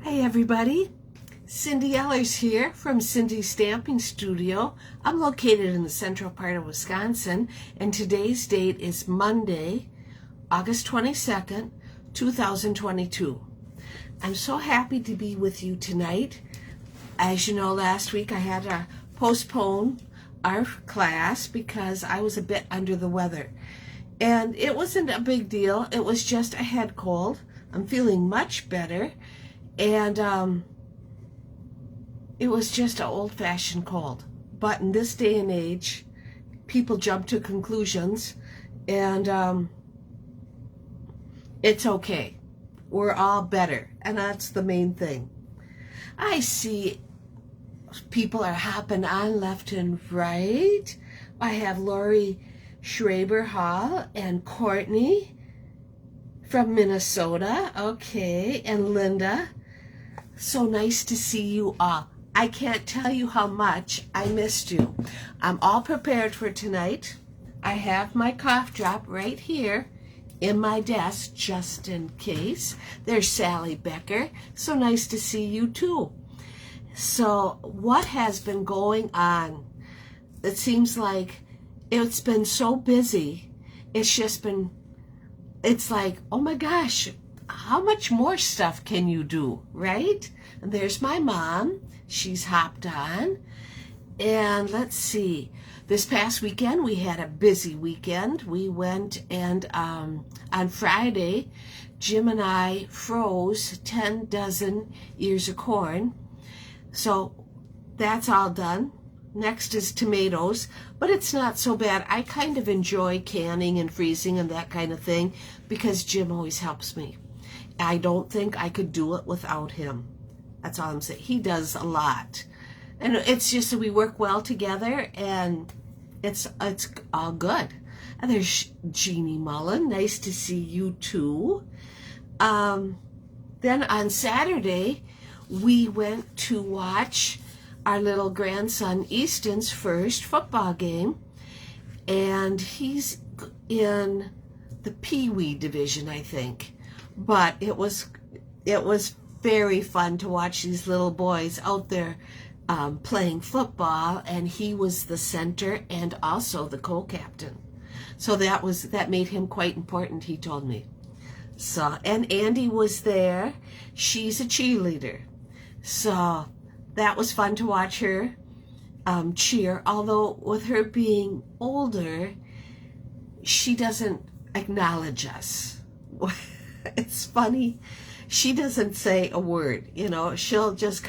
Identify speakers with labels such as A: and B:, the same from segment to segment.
A: Hey everybody, Cindy Ellers here from Cindy's Stamping Studio. I'm located in the central part of Wisconsin, and today's date is Monday, August 22nd, 2022. I'm so happy to be with you tonight. As you know, last week I had to postpone our class because I was a bit under the weather. And it wasn't a big deal. It was just a head cold. I'm feeling much better. And it was just an old-fashioned cold. But in this day and age, people jump to conclusions, and it's okay. We're all better, and that's the main thing. I see people are hopping on left and right. I have Lori Schraber Hall and Courtney from Minnesota, okay, and Linda. So nice to see you all. I can't tell you how much I missed you. I'm all prepared for tonight. I have my cough drop right here in my desk just in case. There's Sally Becker. So nice to see you too. So what has been going on? It seems like it's been so busy. It's like, oh my gosh, how much more stuff can you do, right? And there's my mom. She's hopped on. And let's see. This past weekend, we had a busy weekend. We went and on Friday, Jim and I froze 10 dozen ears of corn. So that's all done. Next is tomatoes, but it's not so bad. I kind of enjoy canning and freezing and that kind of thing because Jim always helps me. I don't think I could do it without him. That's all I'm saying. He does a lot. And it's just that we work well together, and it's all good. And there's Jeannie Mullen. Nice to see you too. Then on Saturday, we went to watch our little grandson Easton's first football game, and he's in the Pee Wee division, I think. But it was very fun to watch these little boys out there playing football, and he was the center and also the co-captain. So that made him quite important, he told me. So, and Andy was there. She's a cheerleader. So that was fun to watch her cheer, although with her being older, she doesn't acknowledge us. It's funny. She doesn't say a word, she'll just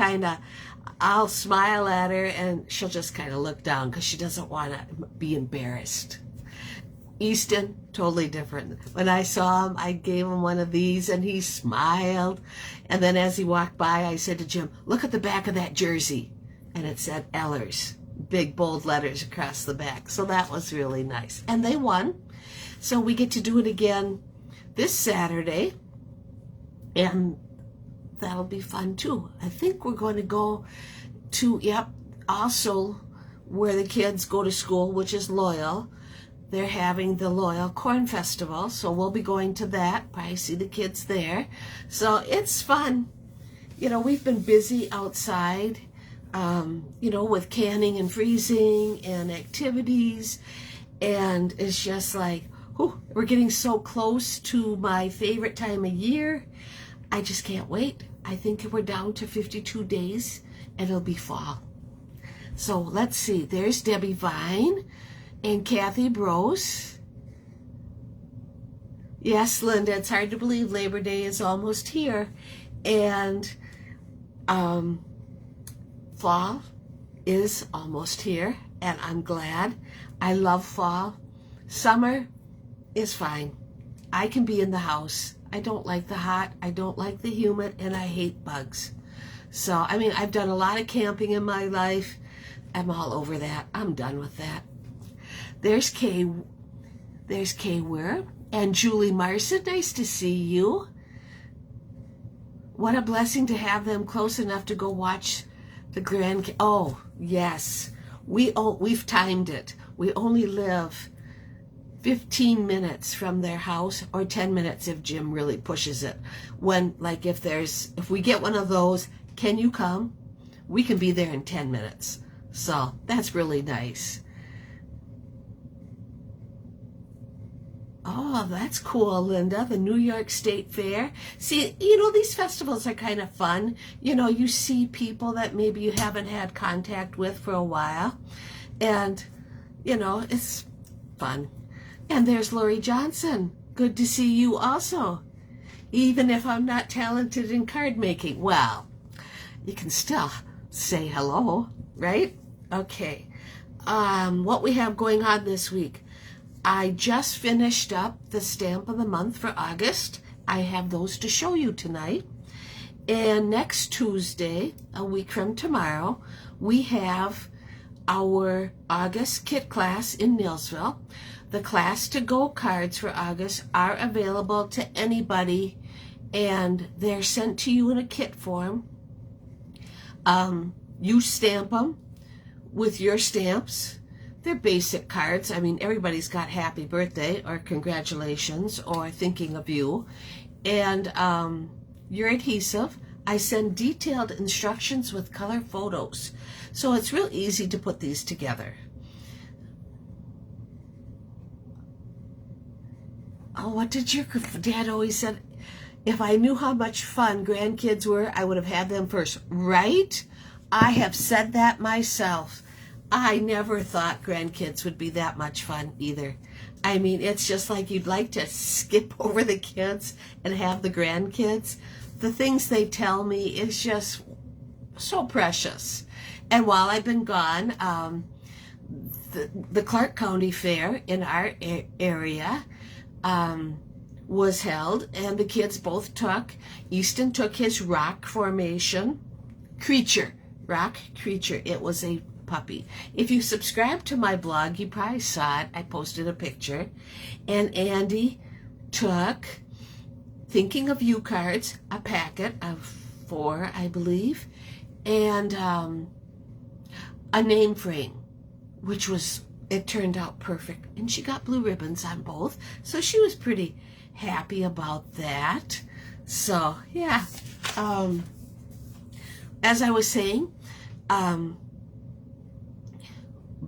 A: I'll smile at her and she'll just kind of look down because she doesn't want to be embarrassed. Easton, totally different. When I saw him, I gave him one of these and he smiled. And then as he walked by, I said to Jim, look at the back of that jersey. And it said Ellers, big bold letters across the back. So that was really nice. And they won. So we get to do it again this Saturday. And that'll be fun too. I think we're going to go to, also where the kids go to school, which is Loyal. They're having the Loyal Corn Festival, so we'll be going to that. Probably see the kids there. So it's fun. We've been busy outside, with canning and freezing and activities. And it's just like, we're getting so close to my favorite time of year. I just can't wait. I think we're down to 52 days and it'll be fall. So let's see. There's Debbie Vine and Kathy Brose. Yes, Linda, it's hard to believe Labor Day is almost here. And fall is almost here, and I'm glad. I love fall. Summer is fine. I can be in the house. I don't like the hot, I don't like the humid, and I hate bugs. So, I've done a lot of camping in my life. I'm all over that. I'm done with that. There's Kay Ware and Julie Marson. Nice to see you. What a blessing to have them close enough to go watch the grand. Oh, yes. We've timed it. We only live 15 minutes from their house, or 10 minutes if Jim really pushes it. When, like, if we get one of those, can you come? We can be there in 10 minutes. So that's really nice. Oh, that's cool, Linda. The New York State Fair. See, these festivals are kind of fun. You see people that maybe you haven't had contact with for a while. And, it's fun. And there's Lori Johnson. Good to see you also. Even if I'm not talented in card making, well, you can still say hello, right? Okay. What we have going on this week. I just finished up the stamp of the month for August. I have those to show you tonight. And next Tuesday, a week from tomorrow, we have our August kit class in Neilsville. The class to go cards for August are available to anybody, and they're sent to you in a kit form. You stamp them with your stamps. They're basic cards. I mean, everybody's got happy birthday or congratulations or thinking of you. And your adhesive. I send detailed instructions with color photos. So it's real easy to put these together. Oh, what did your dad always said? If I knew how much fun grandkids were, I would have had them first. Right? I have said that myself. I never thought grandkids would be that much fun either. I mean, it's just like you'd like to skip over the kids and have the grandkids. The things they tell me is just so precious. And while I've been gone, the Clark County Fair in our area was held, and the kids both took, Easton took his rock creature. It was a puppy. If you subscribe to my blog, you probably saw it. I posted a picture. And Andy took Thinking of You cards, a packet of 4, I believe, and a name frame, which it turned out perfect. And she got blue ribbons on both, so she was pretty happy about that. So, yeah. As I was saying,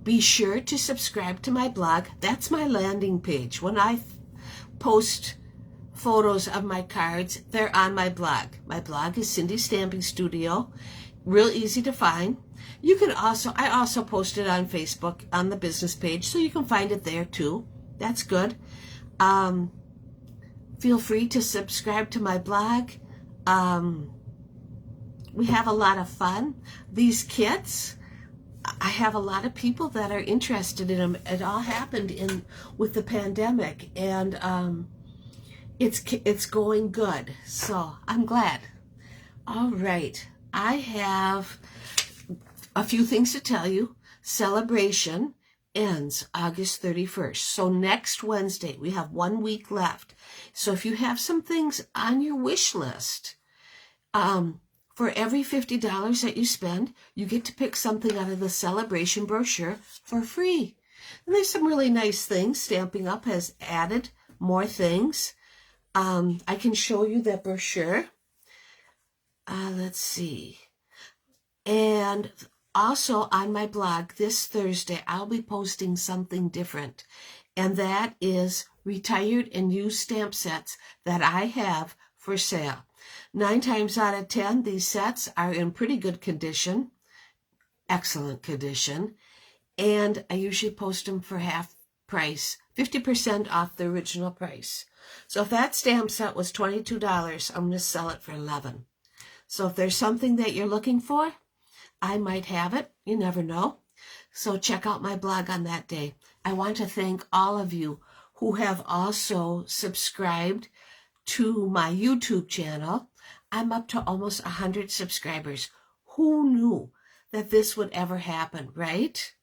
A: be sure to subscribe to my blog. That's my landing page. When I post photos of my cards, they're on my blog. My blog is Cindy Stamping Studio. Real easy to find. I also post it on Facebook on the business page, so you can find it there too. That's good. Feel free to subscribe to my blog. We have a lot of fun. These kits, I have a lot of people that are interested in them. It all happened with the pandemic, and it's going good. So I'm glad. All right, I have a few things to tell you. Celebration ends August 31st. So next Wednesday, we have 1 week left. So if you have some things on your wish list, for every $50 that you spend, you get to pick something out of the celebration brochure for free. And there's some really nice things. Stampin' Up! Has added more things. I can show you that brochure. Let's see. And also on my blog this Thursday, I'll be posting something different. And that is retired and used stamp sets that I have for sale. 9 times out of 10, these sets are in pretty good condition, excellent condition, and I usually post them for half price, 50% off the original price. So if that stamp set was $22, I'm going to sell it for $11. So if there's something that you're looking for, I might have it. You never know. So check out my blog on that day. I want to thank all of you who have also subscribed to my YouTube channel. I'm up to almost 100 subscribers. Who knew that this would ever happen, right?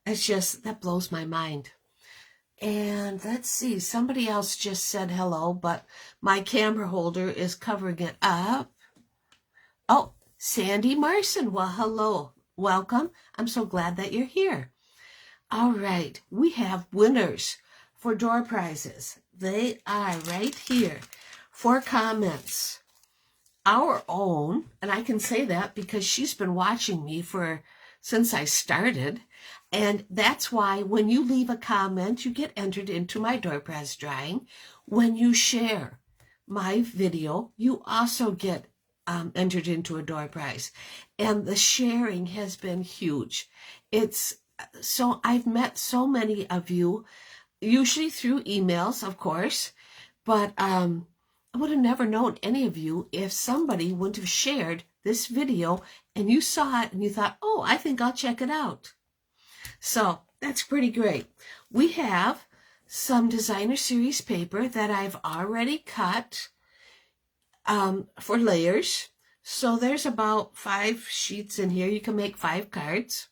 A: That blows my mind. And let's see, somebody else just said hello, but my camera holder is covering it up. Oh, Sandy Marson. Well, hello. Welcome. I'm so glad that you're here. All right, we have winners for door prizes. They are right here. 4 comments. Our own, and I can say that because she's been watching me since I started, and that's why when you leave a comment, you get entered into my door prize drawing. When you share my video, you also get entered into a door prize, and the sharing has been huge. So I've met so many of you, usually through emails, of course, but I would have never known any of you if somebody wouldn't have shared this video and you saw it and you thought, oh, I think I'll check it out. So that's pretty great. We have some designer series paper that I've already cut for layers. So there's about 5 sheets in here. You can make 5 cards.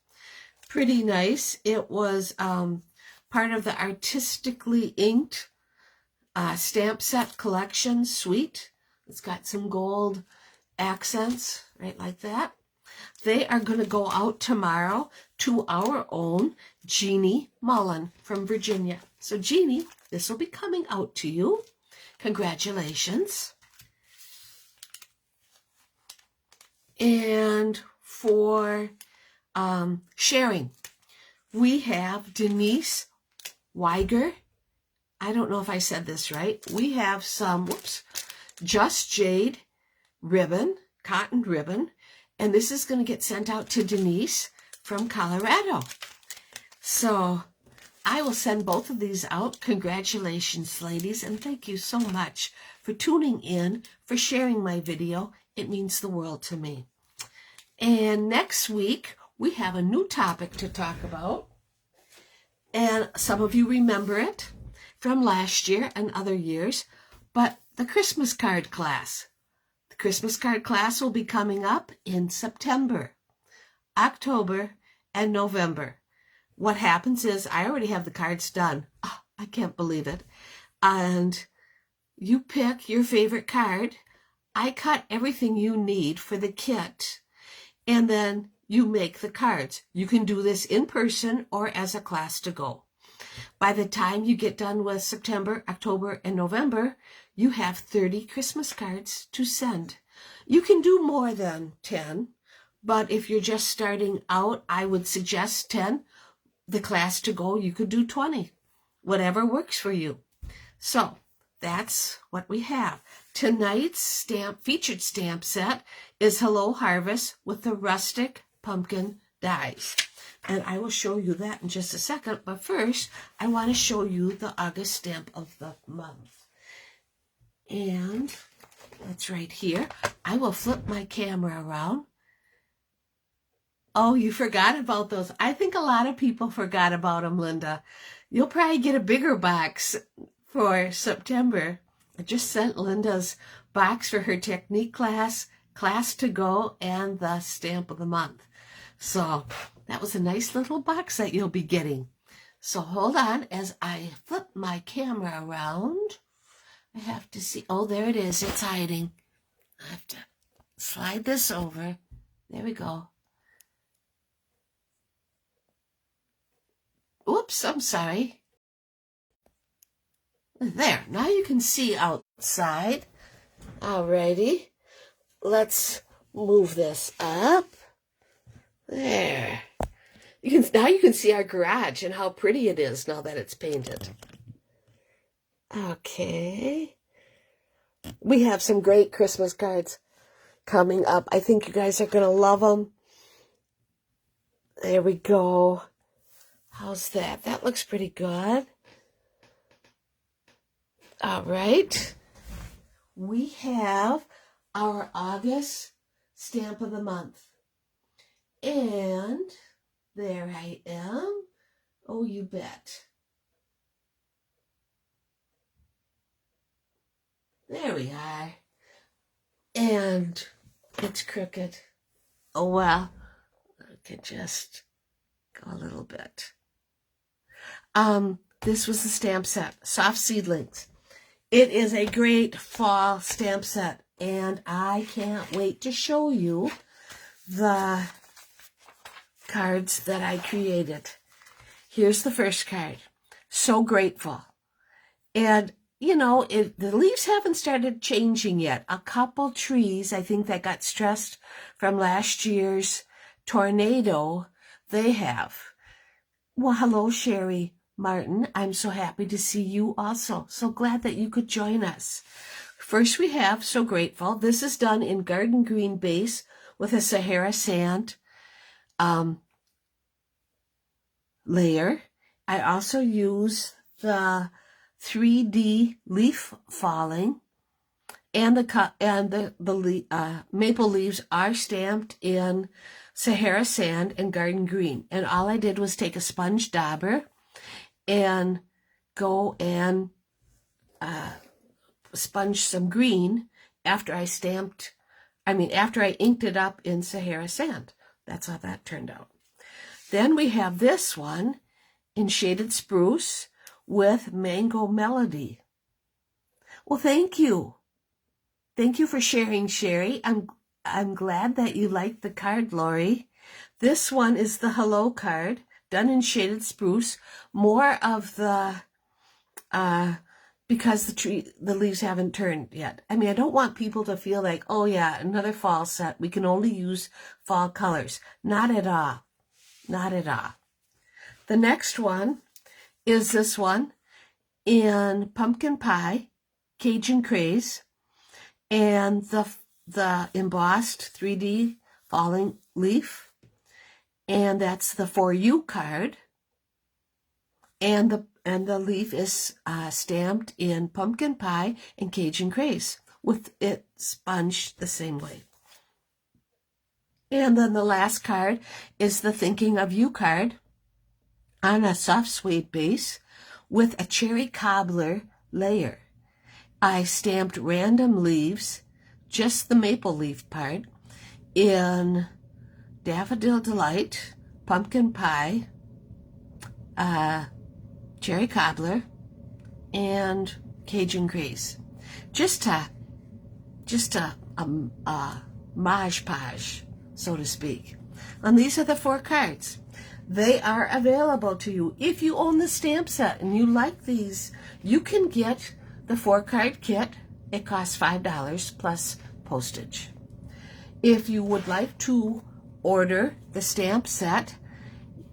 A: Pretty nice. It was part of the artistically inked stamp set collection suite. It's got some gold accents, right like that. They are going to go out tomorrow to our own Jeannie Mullen from Virginia. So Jeannie, this will be coming out to you. Congratulations. And for sharing, we have Denise Weiger. I don't know if I said this right. We have some, Just Jade ribbon, cotton ribbon, and this is going to get sent out to Denise from Colorado. So I will send both of these out. Congratulations, ladies, and thank you so much for tuning in, for sharing my video. It means the world to me. And next week, we have a new topic to talk about, and some of you remember it from last year and other years, but the Christmas card class. The Christmas card class will be coming up in September, October, and November. What happens is I already have the cards done. Oh, I can't believe it. And you pick your favorite card. I cut everything you need for the kit, and then you make the cards. You can do this in person or as a class to go. By the time you get done with September, October, and November, you have 30 Christmas cards to send. You can do more than 10, but if you're just starting out, I would suggest 10. The class to go, you could do 20. Whatever works for you. So that's what we have. Tonight's featured stamp set is Hello Harvest with the rustic pumpkin dies. And I will show you that in just a second. But first, I want to show you the August stamp of the month. And that's right here. I will flip my camera around. Oh, you forgot about those. I think a lot of people forgot about them, Linda. You'll probably get a bigger box for September. I just sent Linda's box for her technique class to go, and the stamp of the month. So that was a nice little box that you'll be getting. So hold on as I flip my camera around. I have to see. Oh, there it is. It's hiding. I have to slide this over. There we go. Oops, I'm sorry. There. Now you can see outside. Alrighty. Let's move this up. There. Now you can see our garage and how pretty it is now that it's painted. Okay. We have some great Christmas cards coming up. I think you guys are going to love them. There we go. How's that? That looks pretty good. All right. We have our August stamp of the month. And there I am. Oh, you bet. There we are. And it's crooked. Oh, well, I could just go a little bit. This was the stamp set, Soft Seedlings. It is a great fall stamp set, and I can't wait to show you the cards that I created. Here's the first card. So grateful. And, you know, the leaves haven't started changing yet. A couple trees, I think, that got stressed from last year's tornado, they have. Well, hello, Sherry Martin. I'm so happy to see you also. So glad that you could join us. First we have So Grateful. This is done in Garden Green base with a Sahara sand layer. I also use the 3D leaf falling, and the maple leaves are stamped in Sahara sand and Garden Green. And all I did was take a sponge dauber and go and sponge some green after I inked it up in Sahara sand. That's how that turned out. Then we have this one in Shaded Spruce with Mango Melody. Well, thank you. Thank you for sharing, Sherry. I'm glad that you liked the card, Lori. This one is the Hello card, done in Shaded Spruce. More of the, because the leaves haven't turned yet. I mean, I don't want people to feel like, oh yeah, another fall set. We can only use fall colors. Not at all. Not at all. The next one is this one in Pumpkin Pie, Cajun Craze, and the embossed 3D falling leaf, and that's the For You card, and the leaf is stamped in Pumpkin Pie and Cajun Craze with it sponged the same way. And then the last card is the Thinking of You card on a soft suede base with a cherry cobbler layer. I stamped random leaves, just the maple leaf part, in Daffodil Delight, Pumpkin Pie, Cherry Cobbler, and Cajun Craze. Just a Maj Podge, so to speak. And these are the 4 cards. They are available to you. If you own the stamp set and you like these, you can get the 4-card kit. It costs $5 plus postage. If you would like to order the stamp set,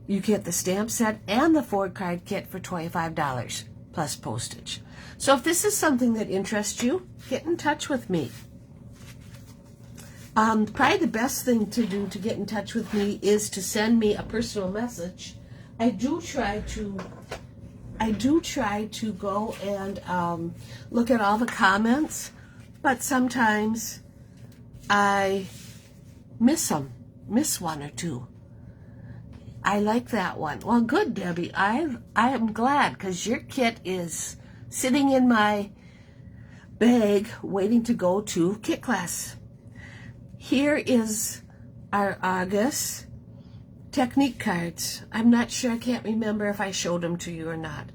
A: you get the stamp set and the 4-card kit for $25 plus postage. So if this is something that interests you, get in touch with me. Probably the best thing to do to get in touch with me is to send me a personal message. I do try to go and look at all the comments, but sometimes I miss one or two. I like that one. Well, good, Debbie. I am glad, because your kit is sitting in my bag waiting to go to kit class. Here is our August technique cards. I'm not sure, I can't remember if I showed them to you or not.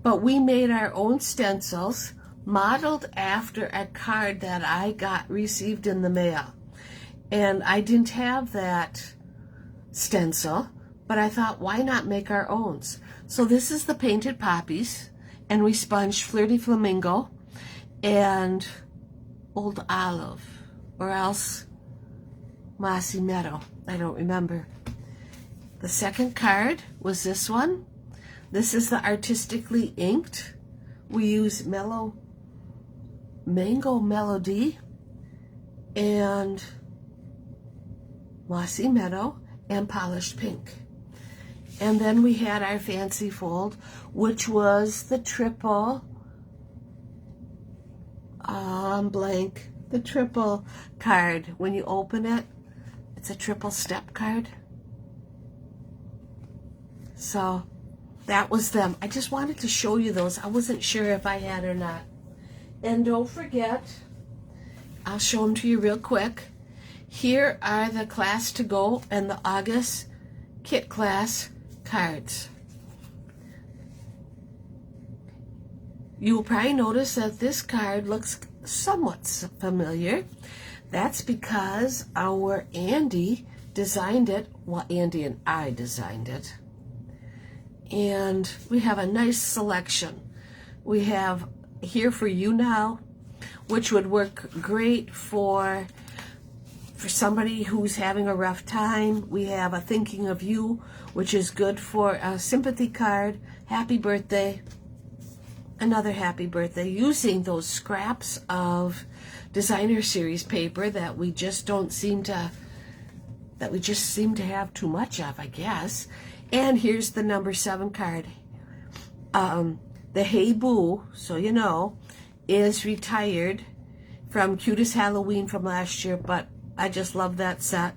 A: But we made our own stencils modeled after a card that I received in the mail. And I didn't have that stencil, but I thought, why not make our own? So this is the Painted Poppies, and we sponged Flirty Flamingo and Old Olive, or else Mossy Meadow. I don't remember. The second card was this one. This is the Artistically Inked. We use Mango Melody and Mossy Meadow and Polished Pink. And then we had our Fancy Fold, which was the triple the triple card. When you open it, it's a triple step card. So that was them. I just wanted to show you those. I wasn't sure if I had or not. And don't forget, I'll show them to you real quick. Here are the Class to Go and the August Kit Class cards. You will probably notice that this card looks somewhat familiar. That's because our Andy designed it. Well, Andy and I designed it. And we have a nice selection. We have Here For You Now, which would work great for somebody who's having a rough time. We have a Thinking of You, which is good for a sympathy card. Happy birthday. Another happy birthday, using those scraps of designer series paper that we just seem to have too much of, I guess. And here's the number 7 card. The Hey Boo, so you know, is retired from Cutest Halloween from last year, but I just love that set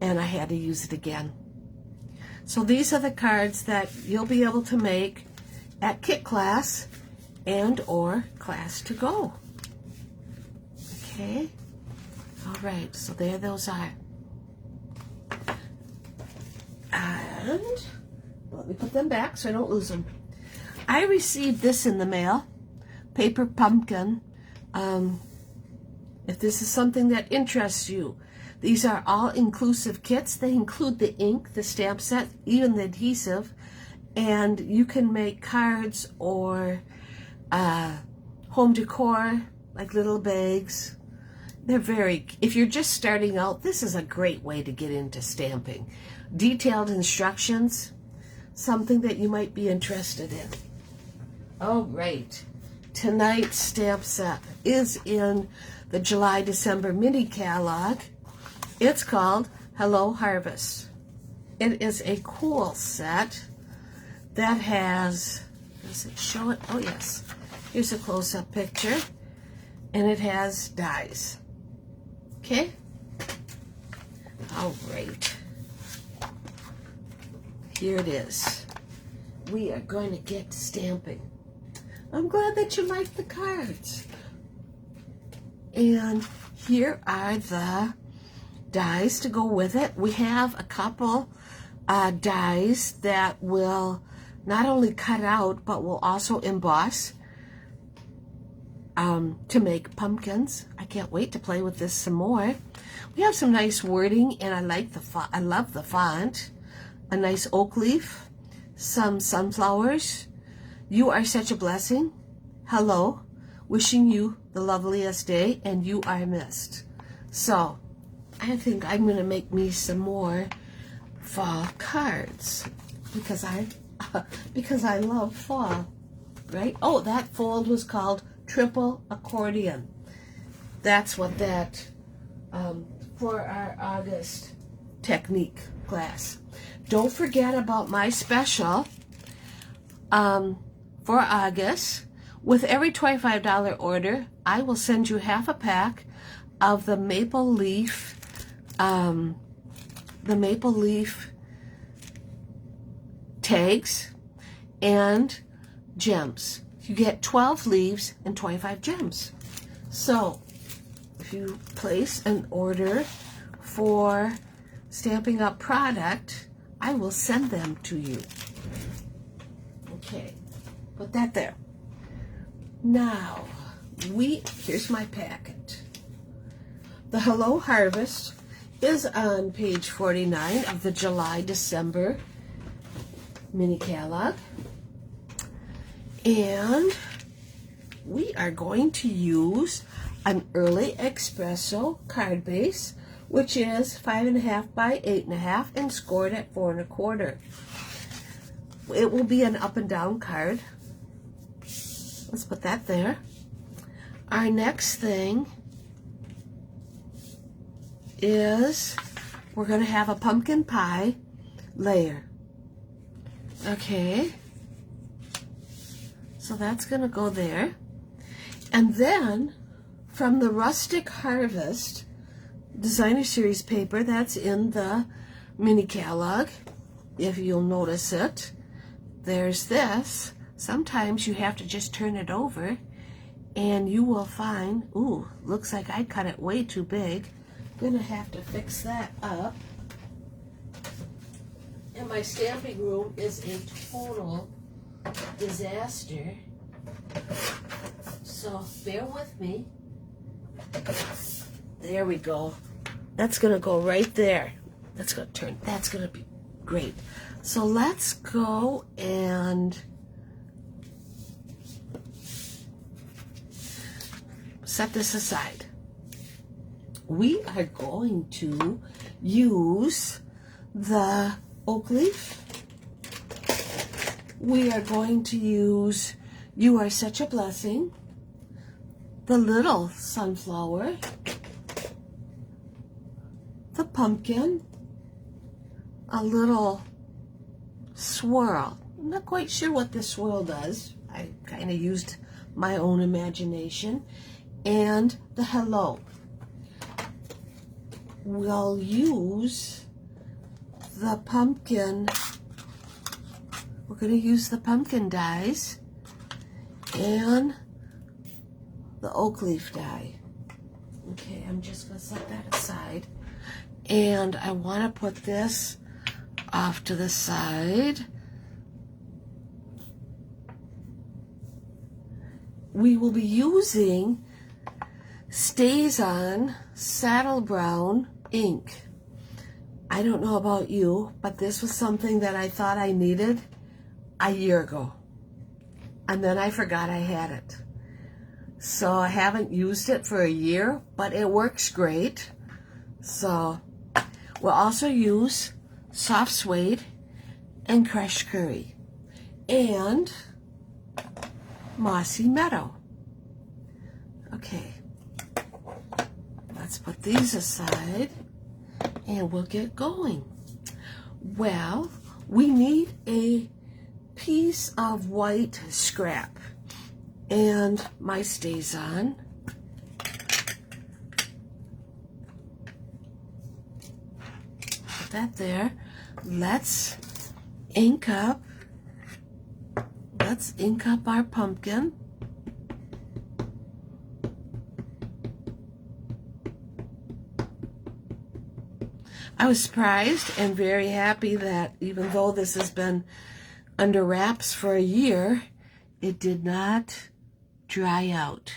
A: and I had to use it again. So these are the cards that you'll be able to make at kit class and or class to go. Okay, all right, so there those are. And let me put them back so I don't lose them. I received this in the mail, paper pumpkin. If this is something that interests you, these are all inclusive kits. They include the ink, the stamp set, even the adhesive, and you can make cards or home decor, like little bags. They're if you're just starting out, this is a great way to get into stamping. Detailed instructions, something that you might be interested in. All right, tonight's stamp set is in the July-December mini catalog. It's called Hello Harvest. It is a cool set that has, does it show it? Oh yes, here's a close-up picture, and it has dies. Okay, all right, here it is. We are going to get stamping. I'm glad that you like the cards. And here are the dies to go with it. We have a couple dies that will not only cut out, but will also emboss to make pumpkins. I can't wait to play with this some more. We have some nice wording, and I love the font. A nice oak leaf, some sunflowers. You are such a blessing. Hello. Wishing you the loveliest day, and you are missed. So, I think I'm going to make me some more fall cards because I love fall, right? Oh, that fold was called Triple Accordion. That's what that for our August technique class. Don't forget about my special for August. With every $25 order, I will send you half a pack of the maple leaf tags and gems. You get 12 leaves and 25 gems. So if you place an order for Stampin' Up! Product, I will send them to you. Okay, put that there. Now, here's my packet. The Hello Harvest is on page 49 of the July-December mini catalog. And we are going to use an Early Espresso card base, which is 5.5 by 8.5 and scored at 4 1/4. It will be an up and down card. Let's put that there. Our next thing is we're going to have a pumpkin pie layer. Okay. So that's going to go there. And then from the Rustic Harvest Designer Series paper, that's in the mini catalog, if you'll notice it, there's this. Sometimes you have to just turn it over and you will find, ooh, looks like I cut it way too big. Gonna have to fix that up. And my stamping room is a total disaster. So bear with me. There we go. That's gonna go right there. That's gonna turn, that's gonna be great. So let's go and set this aside. We are going to use the oak leaf. We are going to use You Are Such a Blessing, the little sunflower, the pumpkin, a little swirl. I'm not quite sure what this swirl does. I kind of used my own imagination. And the hello. We'll use the pumpkin. We're going to use the pumpkin dies and the oak leaf die. Okay, I'm just going to set that aside. And I want to put this off to the side. We will be using Stays On Saddle Brown ink. I don't know about you, but this was something that I thought I needed a year ago. And then I forgot I had it. So I haven't used it for a year, but it works great. So we'll also use soft suede and crushed curry and mossy meadow. Okay, let's put these aside and we'll get going. Well, we need a piece of white scrap and my Stays On. Put that there. Let's ink up our pumpkin. I was surprised and very happy that even though this has been under wraps for a year, it did not dry out.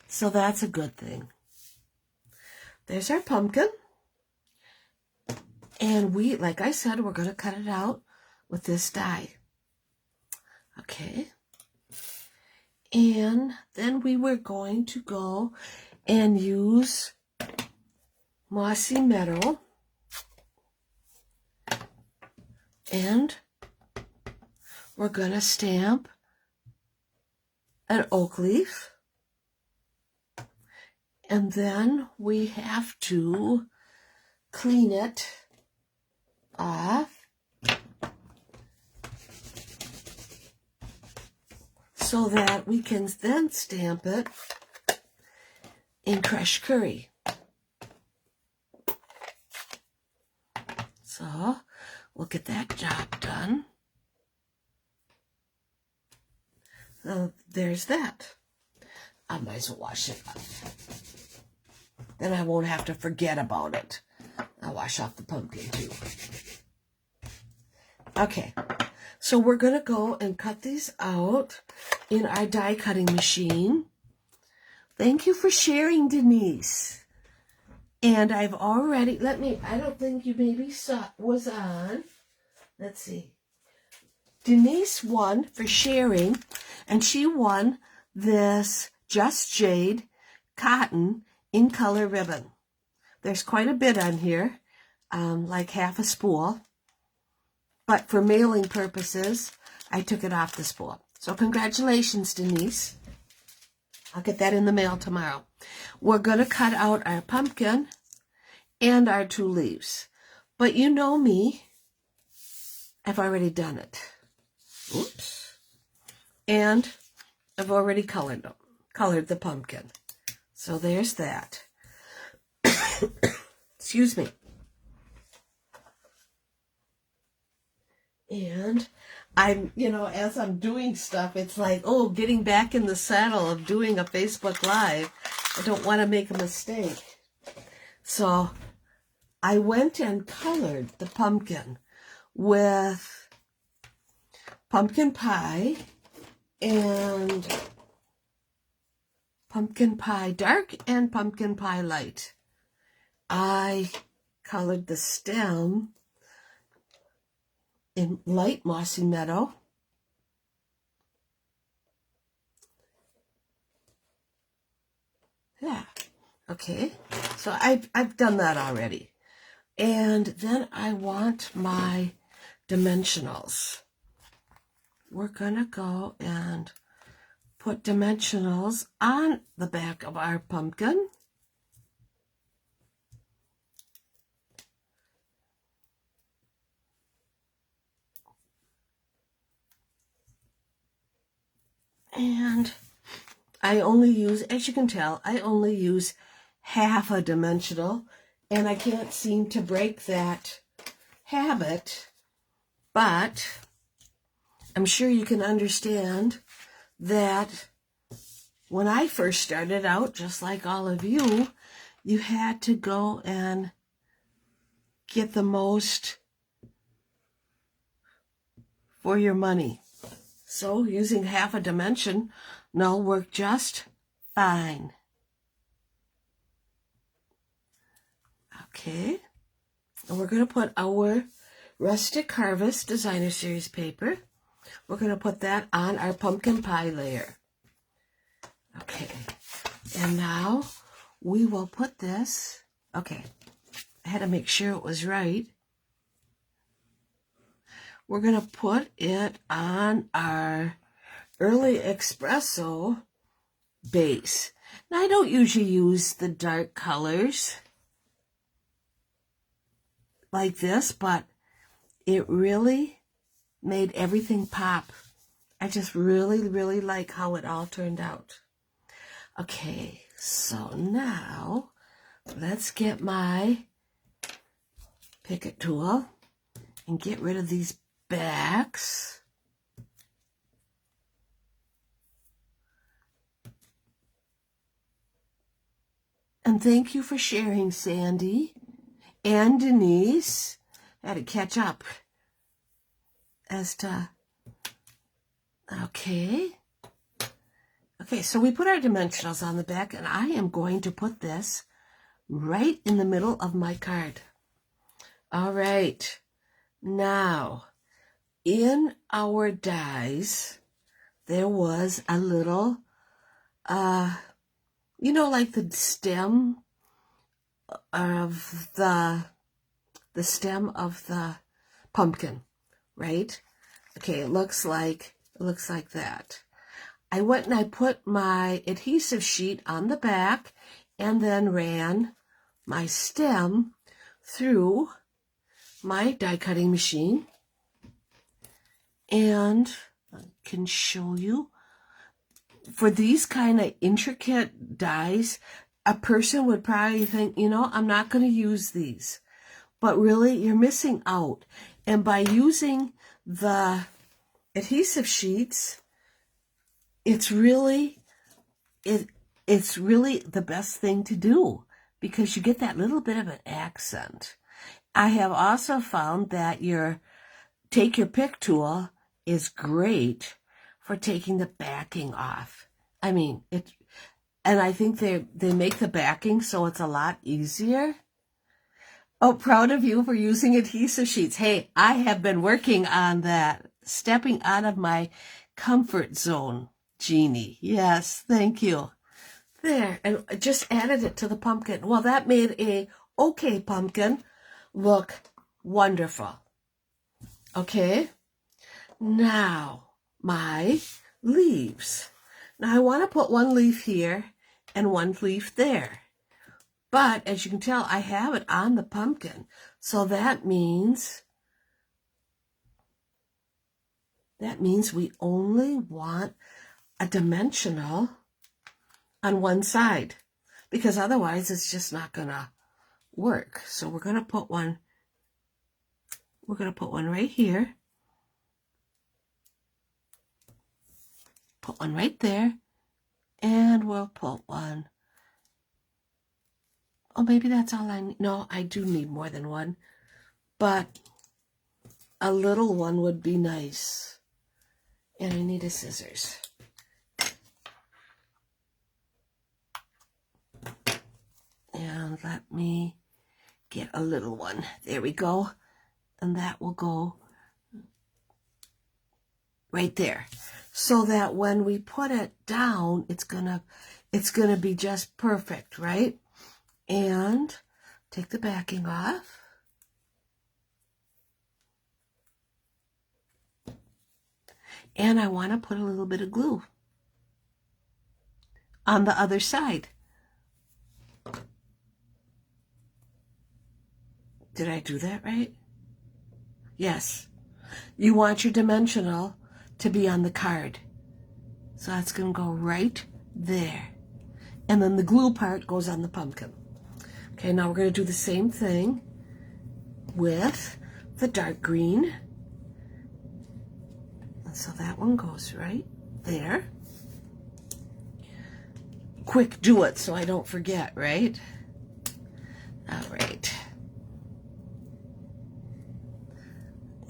A: So that's a good thing. There's our pumpkin. And we, like I said, we're going to cut it out with this die. Okay. And then we were going to go and use mossy meadow. And we're going to stamp an oak leaf. And then we have to clean it off so that we can then stamp it in crushed curry. So we'll get that job done. So there's that. I might as well wash it off. Then I won't have to forget about it. I'll wash off the pumpkin too. Okay, so we're going to go and cut these out in our die cutting machine. Thank you for sharing, Denise. And I've already, I don't think you maybe was on. Let's see. Denise won for sharing, and she won this Just Jade cotton in color ribbon. There's quite a bit on here, like half a spool. But for mailing purposes, I took it off the spool. So congratulations, Denise. I'll get that in the mail tomorrow. We're going to cut out our pumpkin and our two leaves. But you know me, I've already done it. Oops. And I've already colored the pumpkin. So there's that. Excuse me. And I'm, as I'm doing stuff, it's like, oh, getting back in the saddle of doing a Facebook Live. I don't want to make a mistake. So I went and colored the pumpkin with pumpkin pie and pumpkin pie dark and pumpkin pie light. I colored the stem in light mossy meadow. Yeah. Okay. So I've done that already. And then I want my dimensionals. We're going to go and put dimensionals on the back of our pumpkin. And I only use, as you can tell, I only use half a dimensional, and I can't seem to break that habit, but I'm sure you can understand that when I first started out, just like all of you, you had to go and get the most for your money. So using half a dimension will work just fine. Okay, and we're going to put our Rustic Harvest Designer Series paper. We're going to put that on our pumpkin pie layer. Okay, and now we will put this, okay, I had to make sure it was right. We're going to put it on our Early Espresso base. Now, I don't usually use the dark colors like this, but it really made everything pop. I just really, really like how it all turned out. Okay, so now let's get my Picket tool and get rid of these backs. And thank you for sharing, Sandy and Denise. I had to catch up as to, okay. Okay, so we put our dimensionals on the back, and I am going to put this right in the middle of my card. All right, now in our dies, there was a little, you know, like the stem of the stem of the pumpkin, right? Okay, it looks like that. I went and I put my adhesive sheet on the back and then ran my stem through my die cutting machine, and I can show you. For these kind of intricate dies, a person would probably think, you know, I'm not going to use these. But really, you're missing out. And by using the adhesive sheets, it's really the best thing to do, because you get that little bit of an accent. I have also found that your Take Your Pick tool is great for taking the backing off. I mean, and I think they make the backing so it's a lot easier. Oh, proud of you for using adhesive sheets. Hey, I have been working on that, stepping out of my comfort zone, Jeannie. Yes, thank you. There, and I just added it to the pumpkin. Well, that made a okay pumpkin look wonderful. Okay, now my leaves. Now I want to put one leaf here and one leaf there. But as you can tell, I have it on the pumpkin. So that means we only want a dimensional on one side, because otherwise it's just not going to work. So we're going to put one right here. Put one right there, and we'll put one. Oh, maybe that's all I need. No, I do need more than one, but a little one would be nice. And I need a scissors. And let me get a little one. There we go. And that will go right there. So that when we put it down, it's it's going to be just perfect, right? And take the backing off. And I want to put a little bit of glue on the other side. Did I do that right? Yes. You want your dimensional to be on the card. So that's going to go right there. And then the glue part goes on the pumpkin. Okay, now we're going to do the same thing with the dark green. And so that one goes right there. Quick, do it so I don't forget, right? All right.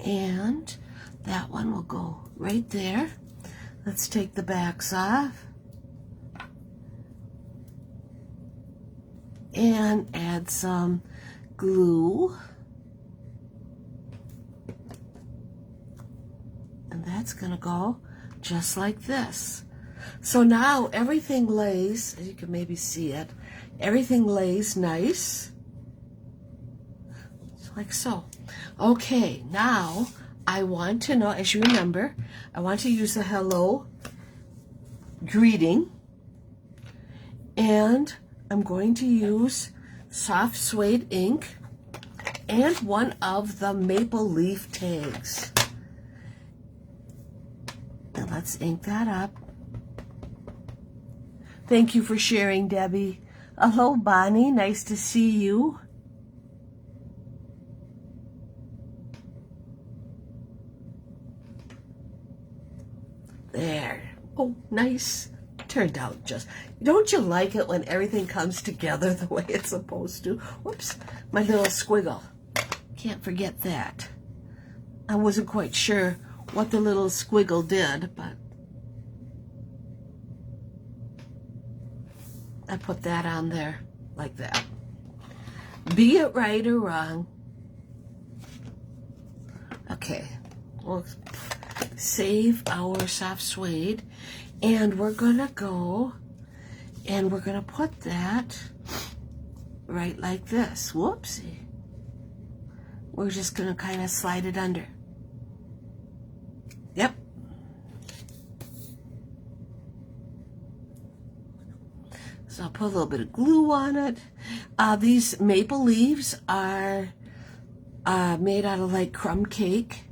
A: And that one will go right there. Let's take the backs off. And add some glue. And that's going to go just like this. So now everything lays, as you can maybe see it, everything lays nice. Like so. Okay, now I want to know, as you remember, I want to use the hello greeting. And I'm going to use soft suede ink and one of the maple leaf tags. And let's ink that up. Thank you for sharing, Debbie. Hello, Bonnie. Nice to see you. There. Oh, nice. Turned out just... Don't you like it when everything comes together the way it's supposed to? Whoops, my little squiggle. Can't forget that. I wasn't quite sure what the little squiggle did, but I put that on there like that. Be it right or wrong. Okay, we'll save our soft suede, and we're gonna go and we're gonna put that right like this. Whoopsie. We're just gonna kind of slide it under. Yep. So I'll put a little bit of glue on it. These maple leaves are made out of like crumb cake.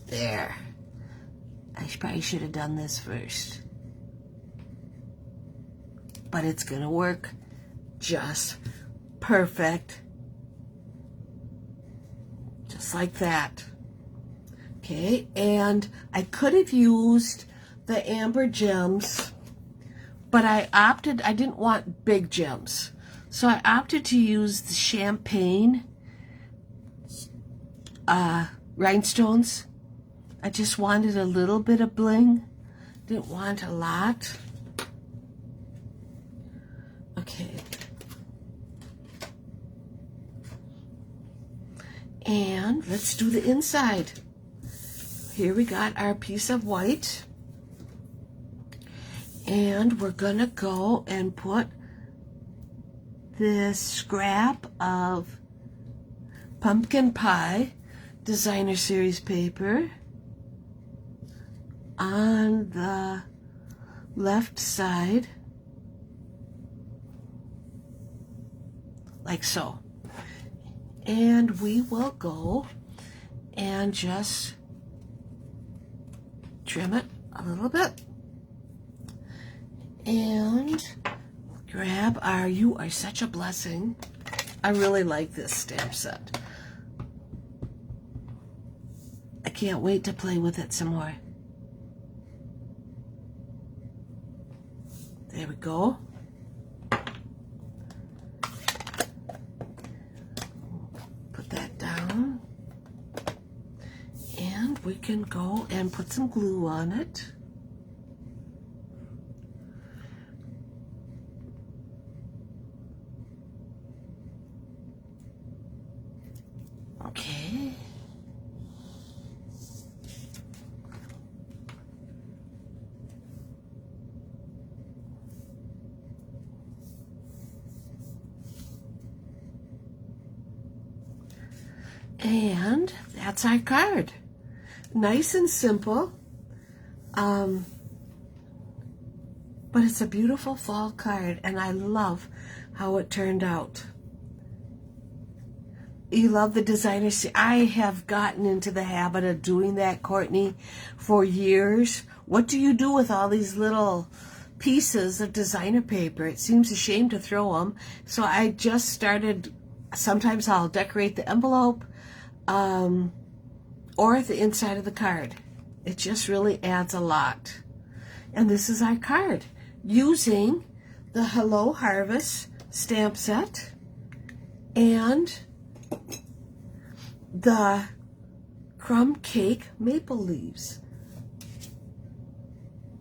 A: There. I probably should have done this first. But it's gonna work just perfect. Just like that. Okay, and I could have used the amber gems, but I didn't want big gems. So I opted to use the champagne rhinestones. I just wanted a little bit of bling. Didn't want a lot. Okay. And let's do the inside. Here we got our piece of white. And we're gonna go and put this scrap of pumpkin pie designer series paper on the left side, like so. And we will go and just trim it a little bit. And grab our You Are Such a Blessing. I really like this stamp set. I can't wait to play with it some more. There we go. Put that down. And we can go and put some glue on it. Okay. And that's our card. Nice and simple. But it's a beautiful fall card, and I love how it turned out. You love the designer. I have gotten into the habit of doing that, Courtney, for years. What do you do with all these little pieces of designer paper? It seems a shame to throw them. So I just started, sometimes I'll decorate the envelope or the inside of the card. It just really adds a lot. And this is our card using the Hello Harvest stamp set and the crumb cake maple leaves.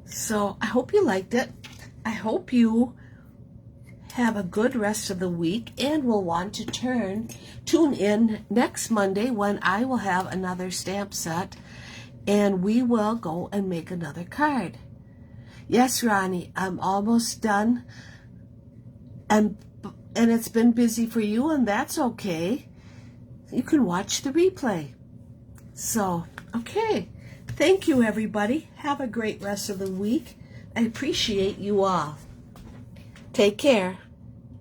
A: So I hope you liked it. I hope you have a good rest of the week and will want to tune in next Monday when I will have another stamp set and we will go and make another card. Yes, Ronnie, I'm almost done, and it's been busy for you, and that's okay. You can watch the replay. So, okay. Thank you, everybody. Have a great rest of the week. I appreciate you all. Take care.